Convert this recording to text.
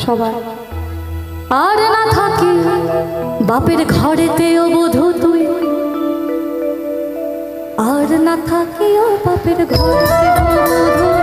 সবাই। আর না থাকি বাপের ঘরেতে ও বধূ তুই, আর না থাকি ও বাপের ঘরেতে ও বধূ